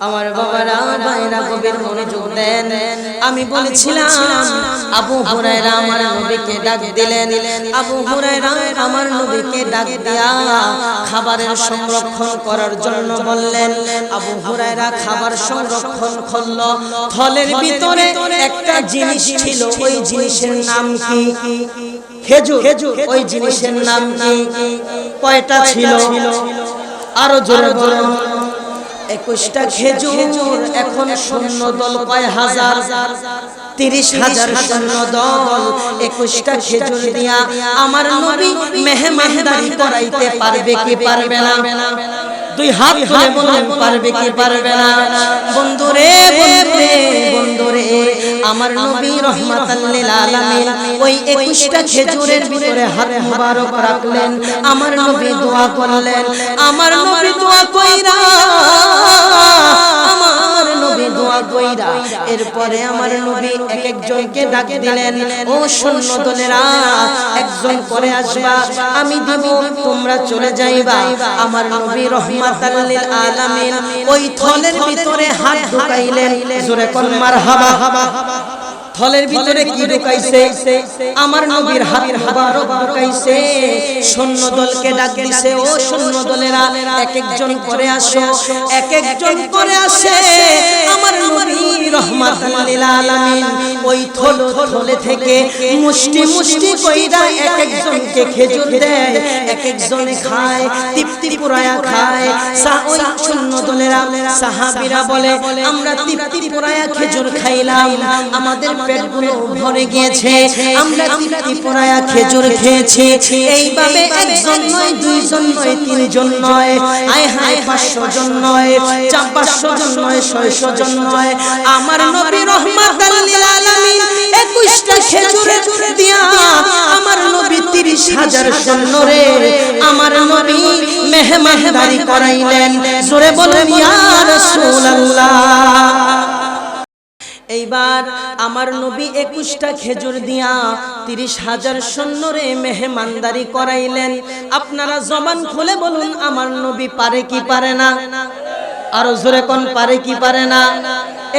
আমার বাবারা ভাইরা গভীর মনোযোগ দেন। আমি বলেছিলাম আবু হুরায়রা আমার নবীকে ডাক দিলেন। আবু হুরায়রা আমার নবীকে ডাক দিয়া খাবারের সংরক্ষণ করার জন্য বললেন। আবু হুরায়রা খাবার সংরক্ষণ করলো। থলের ভিতরে একটা জিনিস ছিল, ওই জিনিসের নাম কি? খেজুর। ওই জিনিসের নাম কি? কয়টা ছিল? আরো জোরে বলুন। 21টা খেজুর। এখন সৈন্য দল কয় হাজার? 30,000 সৈন্য দল। 21টা খেজুর দিয়া আমার নবী মেহমানদারি করাইতে পারবে কি পারবে না? দুই হাত তুলে বলুন, পারবে কি পারবে না? বন্ধুরে বন্ধুরে বন্ধুরে, আমার নবী রহমাতাল লিল আলামিন ওই 21টা খেজুরের ভিতরে হাত মুবারক রাখলেন। আমার নবী দোয়া করলেন। আমার নবী দোয়া কইরা এরপরে আমার নবী এক একজনকে ডাক দিলেন। ও সৈন্য দলেরা, একজন করে আসবা, আমি দিব, তোমরা চলে যাইবা। আমার নবী রহমাতাল লিল আলামিন ওই থলের ভিতরে হাত ঢুকাইলেন। জোরে কোন মারহাবা। থলের ভিতরে কি ঢুকাইছে? আমার নবীর হাত মুবারক ঢুকাইছে। সৈন্য দলকে ডাক দিছে, ও সৈন্য দলেরা এক একজন করে আসো। এক একজন করে আসে। আমার নবী রহমাতাল লিল আলামিন ওই থলে থেকে মুষ্টি মুষ্টি কইরা এক একজনকে খেজুর দেয়। এক একজনে খায়, তৃপ্তি পুরায়া খায়। ওই সৈন্য দলেরা সাহাবীরা বলে, আমরা তৃপ্তি পুরায়া খেজুর খাইলাম, আমাদের পেটগুলো ভরে গিয়েছে, আমরা তৃপ্তি পুরায়া খেজুর খেয়েছি। এইভাবে একজন নয়, দুইজন নয়, তিনজন নয়, আয় হায় 500 জন নয়, 500 জন নয়, 600 জন নয়। আমার নবী রহমাতাল লিল আলামিন 21টা খেজুরের দিয়া আমার নবী 30,000 সৈন্যরে আমার নবী মেহমানদারি করাইলেন। জোরে বলেন ইয়া রাসূলুল্লাহ। এইবার আমার নবী 21টা খেজুর দিয়া 30,000 সৈন্যরে মেহমানদারি করাইলেন। আপনারা জবান খুলে বলুন, আমার নবী পারে কি পারে না? আরো জোরে কোন পারে কি পারে না?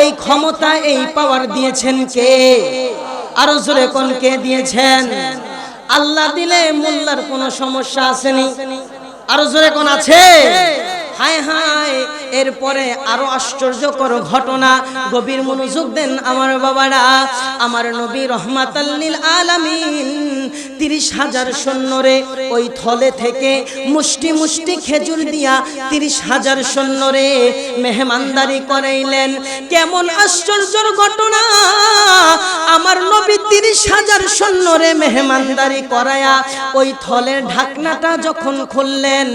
এই ক্ষমতা, এই পাওয়ার দিয়েছেন কে? আরো জোরে কোন কে দিয়েছেন? আল্লাহ দিলে মোল্লার কোনো সমস্যা আসেনি? আরো জোরে কোন আছে? হায় হায়। এরপরে আরো আশ্চর্যকর ঘটনা, গভীর মনোযোগ দেন আমার বাবারা। আমার নবী রহমাতাল লিল আলামিন 30,000 সৈন্যরে ওই থলে থেকে মুষ্টি মুষ্টি খেজুর দিয়া 30,000 সৈন্যরে মেহমানদারি করাইলেন। কেমন আশ্চর্যের ঘটনা! আমার নবী 30,000 সৈন্যরে মেহমানদারি করায়া ওই থলের ঢাকনাটা যখন খুললেন,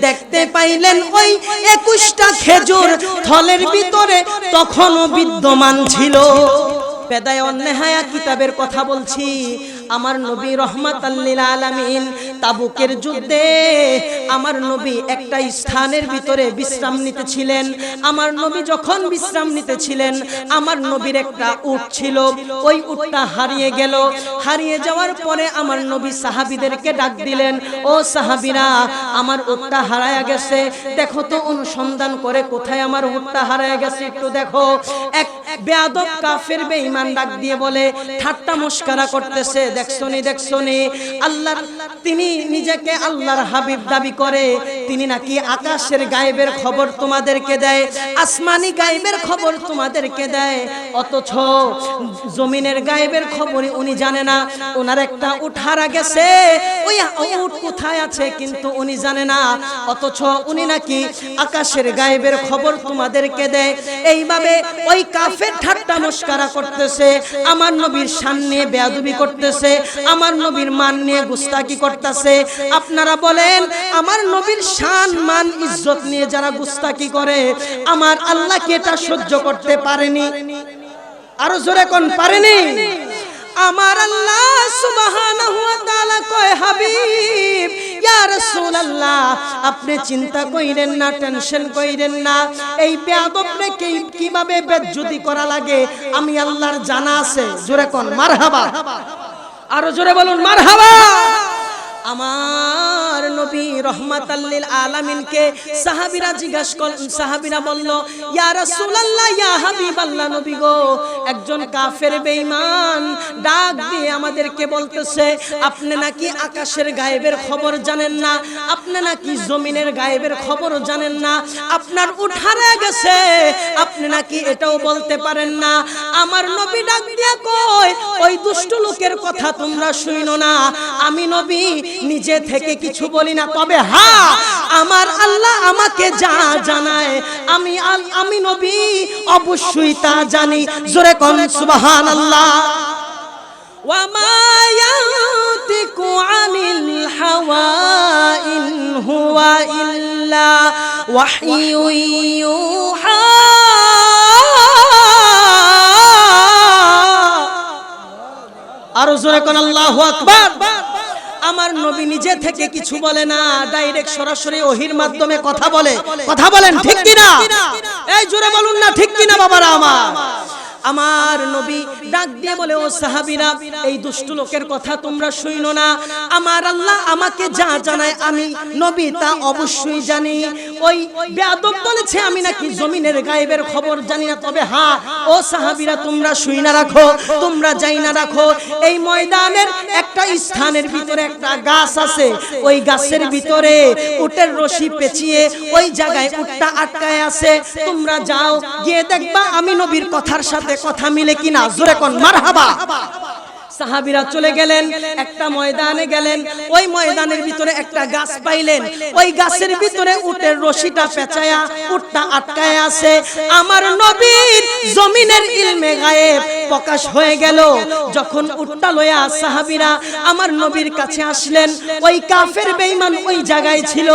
দেখতে পাইলেন ওই 21টা খেজুর থলের ভিতরে তখনও বিদ্যমান ছিল। বেদায়ে অন্নেহায়া কিতাবের কথা বলছি। আমার নবী রহমাতাল লিল আলামিন তাবুকের যুদ্ধে আমার নবী একটা স্থানের ভিতরে বিশ্রাম নিতেছিলেন। আমার নবী যখন বিশ্রাম নিতেছিলেন, আমার নবীর একটা উট ছিল, ওই উটটা হারিয়ে গেল। হারিয়ে যাওয়ার পরে আমার নবী সাহাবীদেরকে ডাক দিলেন, ও সাহাবীরা, আমার উটটা হারায়া গেছে, দেখো তো অনুসন্ধান করে কোথায় আমার উটটা হারায়া গেছে, একটু দেখো। এক বেয়াদব কাফের বেঈমান ডাক দিয়ে বলে, ঠাট্টা মস্করা করতেছে, দেখছনি দেখছনি, আল্লাহর, তিনি নিজেকে আল্লাহর হাবিব দাবি করে, তিনি নাকি আকাশের গায়েবের খবর তোমাদেরকে দেয়, আসমানি গায়েবের খবর তোমাদেরকে দেয়, অথচ জমিনের গায়েবের খবরই উনি জানে না। ওনার একটা উট হারা গেছে, ওই উট কোথায় আছে কিন্তু উনি জানে না, অথচ উনি নাকি আকাশের গায়েবের খবর তোমাদেরকে দেয়। এইভাবে ওই কাফের ঠাট্টা মস্করা করতেছে, আমার নবীর শান নিয়ে বেয়াদবি করতেছে, আমার নবীর মান নিয়ে গুস্তাকি করতেছে। আপনারা বলেন, আমার নবীর শান, মান, ইজ্জত নিয়ে যারা গুস্তাকি করে, আমার আল্লাহ কি এটা সহ্য করতে পারেনি? আরো জোরে কোন পারেনি? আমার আল্লাহ সুবহানাহু ওয়া তাআলা কয়, হাবিব ইয়া রাসূলুল্লাহ, আপনি চিন্তা কইরেন না, টেনশন কইরেন না, এই বেয়াদবরে কিভাবে বেজ্জতি করা লাগে আমি আল্লাহর জানা আছে। জোরে কোন মারহাবা। আরো জোরে বলুন মারহাবা। আমার নবী রহমাতাল লিল আলামিনকে সাহাবীরা জিজ্ঞাসা করলেন, সাহাবীরা বলল, ইয়া রাসূলুল্লাহ, ইয়া হাবিবাল্লাহ, নবী গো, একজন কাফের বেঈমান ডাক দিয়ে আমাদেরকে বলতেছে আপনি নাকি আকাশের গায়েবের খবর জানেন না, আপনি নাকি জমিনের গায়েবের খবর জানেন না, আপনার উট হারিয়ে গেছে, আপনি নাকি এটাও বলতে পারেন না। আমার নবী ডাক দিয়ে কয়, ওই দুষ্ট লোকের কথা তোমরা শুনো না, আমি নবী নিজে থেকে কিছু বলি না, তবে হ্যাঁ আমার আল্লাহ আমাকে যা জানায় আমি নবী অবশ্যই তা জানি। জোরে কোন সুবহানাল্লাহ। ওয়া মা ইয়ান্তিকু আনিল হাওয়া ইন হুয়া ইল্লা ওয়াহয়ুন ইউহা। আর জোরে কোন আল্লাহু আকবার। আমার নবী নিজে থেকে কিছু বলে না, ডাইরেক্ট সরাসরি ওহির মাধ্যমে কথা বলে। কথা বলেন ঠিক কিনা? এই জোরে বলুন না ঠিক কিনা বাবারা আমার। আমার নবী ডাক দিয়ে বলে, ও সাহাবীরা, এই দুষ্ট লোকের কথা তোমরা শুনো না, আমার আল্লাহ আমাকে যা জানায় আমি নবী তা অবশ্যই জানি। ওই বেয়াদব বলেছে আমি নাকি জমিনের গায়েবের খবর জানি না, তবে হ্যাঁ ও সাহাবীরা তোমরা শুইনা রাখো, তোমরা যাইনা রাখো, এই ময়দানের একটা স্থানের ভিতরে একটা গাছ আছে, ওই গাছের ভিতরে উটের রশি পেঁচিয়ে ওই জায়গায় উটটা আটকায় আছে, তোমরা যাও গিয়ে দেখবা আমি নবীর কথার সাথে কথা মিলে কিনা। জোরে কোন মারহাবা। সাহাবীরা চলে গেলেন, একটা ময়দানে গেলেন, ওই ময়দানের ভিতরে একটা গাছ পাইলেন, ওই গাছের ভিতরে উটের রশিটা পেঁচায়া উটটা আটকায় আছে। আমার নবীর জমিনের ইলমে গায়েব প্রকাশ হয়ে গেল। যখন উটটা লয়া সাহাবীরা আমার নবীর কাছে আসলেন, ওই কাফের বেঈমান ওই জায়গায় ছিল।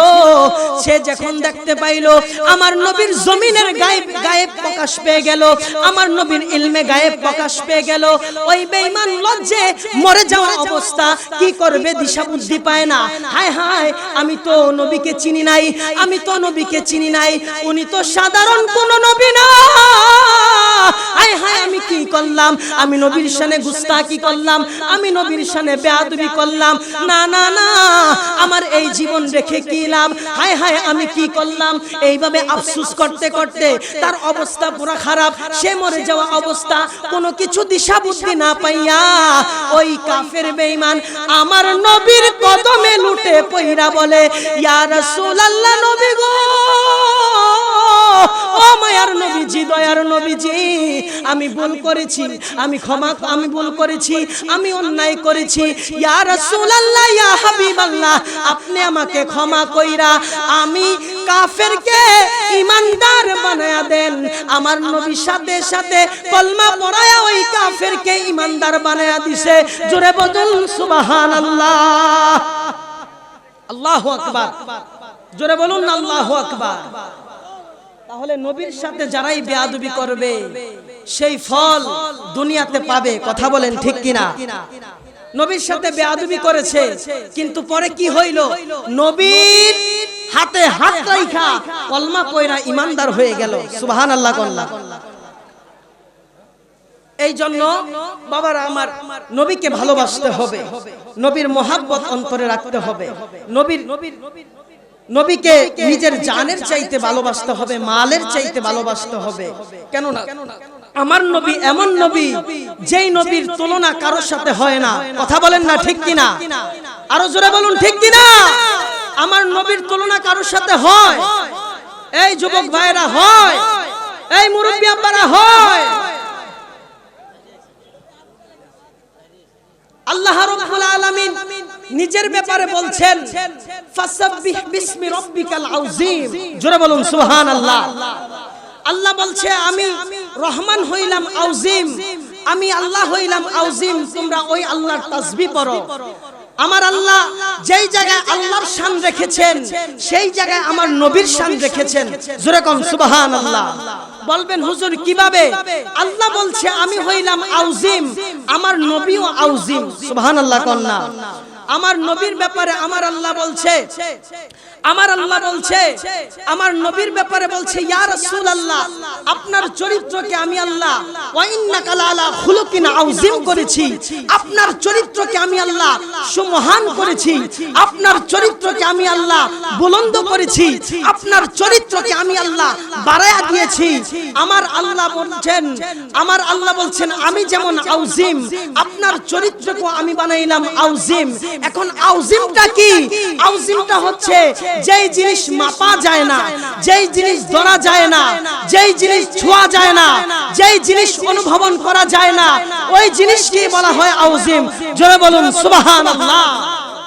সে যখন দেখতে পাইল আমার নবীর জমিনের গায়েব প্রকাশ পেয়ে গেল, আমার নবীর ইলমে গায়েব প্রকাশ পেয়ে গেল, ওই বেঈমান যে মরে যাওয়া অবস্থা, কি করবে দিশা বুদ্ধি পায় না। হায় হায়, আমি তো নবীকে চিনি নাই, আমি তো নবীকে চিনি নাই, উনি তো সাধারণ কোন নবী না। হায় হায়, আমি কি করলাম? আমি নবীর শানে গুস্তাখি করলাম, আমি নবীর শানে বেয়াদবি করলাম। না না না, আমার এই জীবন রেখে কি লাভ? হায় হায়, আমি কি করলাম? এইভাবে আফসোস করতে করতে তার অবস্থা পুরো খারাপ, সে মরে যাওয়া অবস্থা, কোনো কিছু দিশা বুদ্ধি না পাইয়া ওই কাফের বেঈমান আমার নবীর কদমে লুটে পইরা বলে, ইয়া রাসূলুল্লাহ, নবী গো, ও মায়ার নবীজি, দয়ার নবীজি, আমি ভুল করেছি, আমি ভুল করেছি, আমি অন্যায় করেছি। ইয়া রাসূলুল্লাহ, ইয়া হাবিবাল্লাহ, আপনি আমাকে ক্ষমা কইরা আমি কাফেরকে ঈমানদার বানায়া দেন। আমার নবী সাথে সাথে কলমা পড়ায়া ওই কাফেরকে ঈমানদার বানায়া দিছে। জোরে বলুন সুবহানাল্লাহ। আল্লাহু আকবার। জোরে বলুন আল্লাহু আকবার। তাহলে নবীর সাথে যারাই বেয়াদবি করবে সেই ফল দুনিয়াতে পাবে। কথা বলেন ঠিক কিনা? নবীর সাথে বেয়াদবি করেছে, কিন্তু পরে কি হইল? নবীর হাতে হাত রাইখা কলমা পয়রা ঈমানদার হয়ে গেল। সুবহানাল্লাহ। এই জন্য বাবারা আমার, নবীকে ভালোবাসতে হবে, নবীর মহব্বত অন্তরে রাখতে হবে, নবীকে নিজের জানের চাইতে ভালোবাসতে হবে, মালের চাইতে ভালোবাসতে হবে। কেন না? আমার নবী এমন নবী, যেই নবীর তুলনা কারোর সাথে হয় না। কথা বলেন না ঠিক কিনা? আরো জোরে বলুন ঠিক কিনা? আমার নবীর তুলনা কারোর সাথে হয়? এই যুবক ভাইরা হয়, এই মুরব্বি আব্বারা হয়। আল্লাহ রাব্বুল আলামিন নিজের ব্যাপারে বলছেন, ফাসাব্বিহ বিসমি রাব্বিকাল আযীম। জোরে বলুন সুবহানাল্লাহ। আল্লাহ বলছে, আমি রহমান হইলাম আযীম, আমি আল্লাহ হইলাম আযীম, তোমরা ওই আল্লাহর তাসবিহ পড়ো। আমার আল্লাহ যেই জায়গায় আল্লাহর শান রেখেছেন, সেই জায়গায় আমার নবীর শান রেখেছেন। জোরে কোন সুবহানাল্লাহ। বলবেন হুজুর কিভাবে? আল্লাহ বলছে আমি হইলাম আযীম, আমার নবীও আযীম। সুবহানাল্লাহ কোন না? আমার নবীর ব্যাপারে আমার আল্লাহ বলছে, আমার নবীর ব্যাপারে বলছে, ইয়া রাসূলুল্লাহ, আপনার চরিত্রকে আমি আল্লাহ ওয়া ইন্নাকা লাআলা খুলুকিন আযীম করেছি, আপনার চরিত্রকে আমি আল্লাহ সুমহান করেছি, আপনার চরিত্রকে আমি আল্লাহ বুলন্দ করেছি, আপনার চরিত্রকে আমি আল্লাহ বাড়ায়া দিয়েছি। আমার আল্লাহ বলছেন আমি যেমন আযীম, আপনার চরিত্রকে আমি বানাইলাম আযীম। এখন আযীমটা কি? আযীমটা হচ্ছে যেই জিনিস মাপা যায় না, যেই জিনিস ধরা যায় না, যেই জিনিস ছোঁয়া যায় না, যেই জিনিস অনুভবন করা যায় না, ওই জিনিসকে বলা হয় আযীম। জোরে বলুন সুবহানাল্লাহ।